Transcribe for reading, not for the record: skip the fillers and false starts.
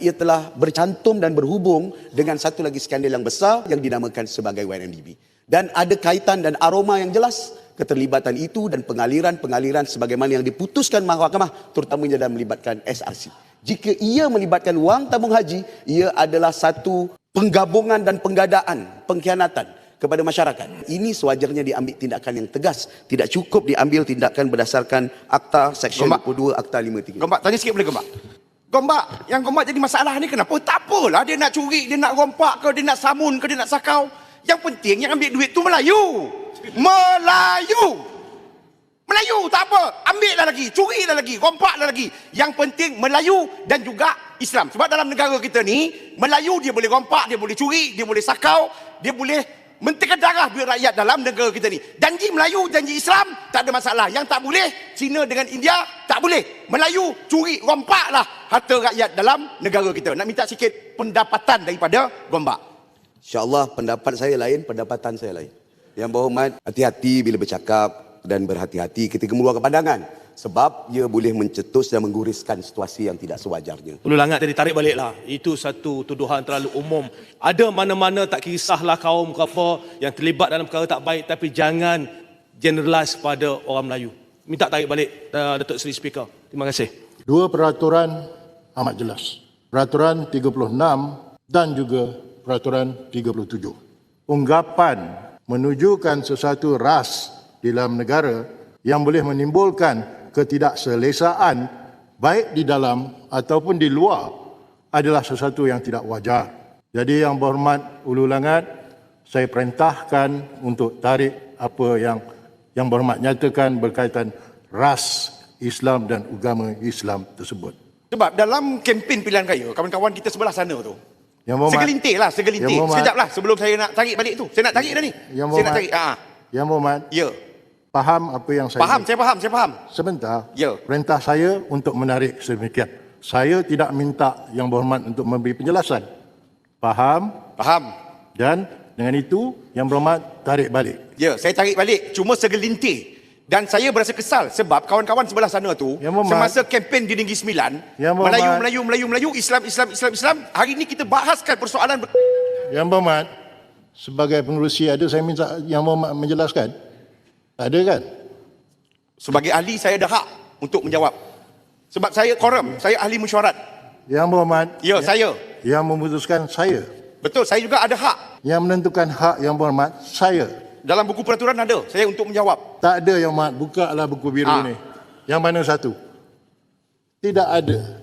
Ia telah bercantum dan berhubung dengan satu lagi skandal yang besar yang dinamakan sebagai YNDB. Dan ada kaitan dan aroma yang jelas keterlibatan itu dan pengaliran-pengaliran sebagaimana yang diputuskan mahkamah, terutamanya dalam melibatkan SRC. Jika ia melibatkan wang tabung haji, ia adalah satu penggabungan dan penggadaan, pengkhianatan kepada masyarakat. Ini sewajarnya diambil tindakan yang tegas. Tidak cukup diambil tindakan berdasarkan Akta Seksyen 22, Akta 53. Gombak, tanya sikit boleh Gombak? Gombak, yang Gombak jadi masalah ni kenapa? Tak apalah dia nak curi, dia nak rompak ke, dia nak samun ke, dia nak sakau. Yang penting yang ambil duit tu Melayu. Melayu tak apa. Ambil lah lagi, curi lah lagi, rompak lah lagi. Yang penting Melayu dan juga Islam. Sebab dalam negara kita ni, Melayu dia boleh rompak, dia boleh curi, dia boleh sakau, dia boleh mentekan darah duit rakyat dalam negara kita ni. Janji Melayu, janji Islam, tak ada masalah. Yang tak boleh, Cina dengan India, tak boleh. Melayu, curi, rompaklah harta rakyat dalam negara kita. Nak minta sikit pendapatan daripada Gombak. InsyaAllah pendapat saya lain, pendapatan saya lain. Yang berhormat, hati-hati bila bercakap dan berhati-hati ketika mengeluarkan pandangan. Sebab ia boleh mencetus dan mengguriskan situasi yang tidak sewajarnya. Ulu Langat tadi tarik balik lah. Itu satu tuduhan terlalu umum. Ada mana-mana tak kisahlah kaum ke apa yang terlibat dalam perkara tak baik, tapi jangan generalize pada orang Melayu. Minta tarik balik Datuk Seri Speaker. Terima kasih. Dua peraturan amat jelas. Peraturan 36 dan juga peraturan 37. Unggapan menunjukkan sesuatu ras di dalam negara yang boleh menimbulkan ketidakselesaan baik di dalam ataupun di luar adalah sesuatu yang tidak wajar. Jadi yang berhormat Ulu Langat, saya perintahkan untuk tarik apa yang berhormat nyatakan berkaitan ras Islam dan agama Islam tersebut. Sebab dalam kempen pilihan raya, kawan-kawan kita sebelah sana tu, segelintir. Sekejaplah sebelum saya nak tarik balik tu. Saya nak tarik dah ni. Saya nak tarik. Yang berhormat. Ya. Faham apa yang saya Saya faham. Sebentar. Ya. Perintah saya untuk menarik sedemikian. Saya tidak minta yang berhormat untuk memberi penjelasan. Faham? Dan dengan itu yang berhormat tarik balik. Ya, saya tarik balik. Cuma segelintir. Dan saya berasa kesal sebab kawan-kawan sebelah sana tu semasa kempen di Negeri Sembilan, Melayu, Islam. Hari ini kita bahaskan persoalan. Yang berhormat, sebagai pengerusi ada saya minta yang berhormat menjelaskan. Tak ada kan? Sebagai ahli saya ada hak untuk menjawab. Sebab saya koram, saya ahli mesyuarat. Yang berhormat. Ya, saya. Yang memutuskan saya. Betul, saya juga ada hak. Yang menentukan hak yang berhormat saya. Dalam buku peraturan ada, saya untuk menjawab. Tak ada yang berhormat, buka lah buku biru ni. Yang mana satu? Tidak ada.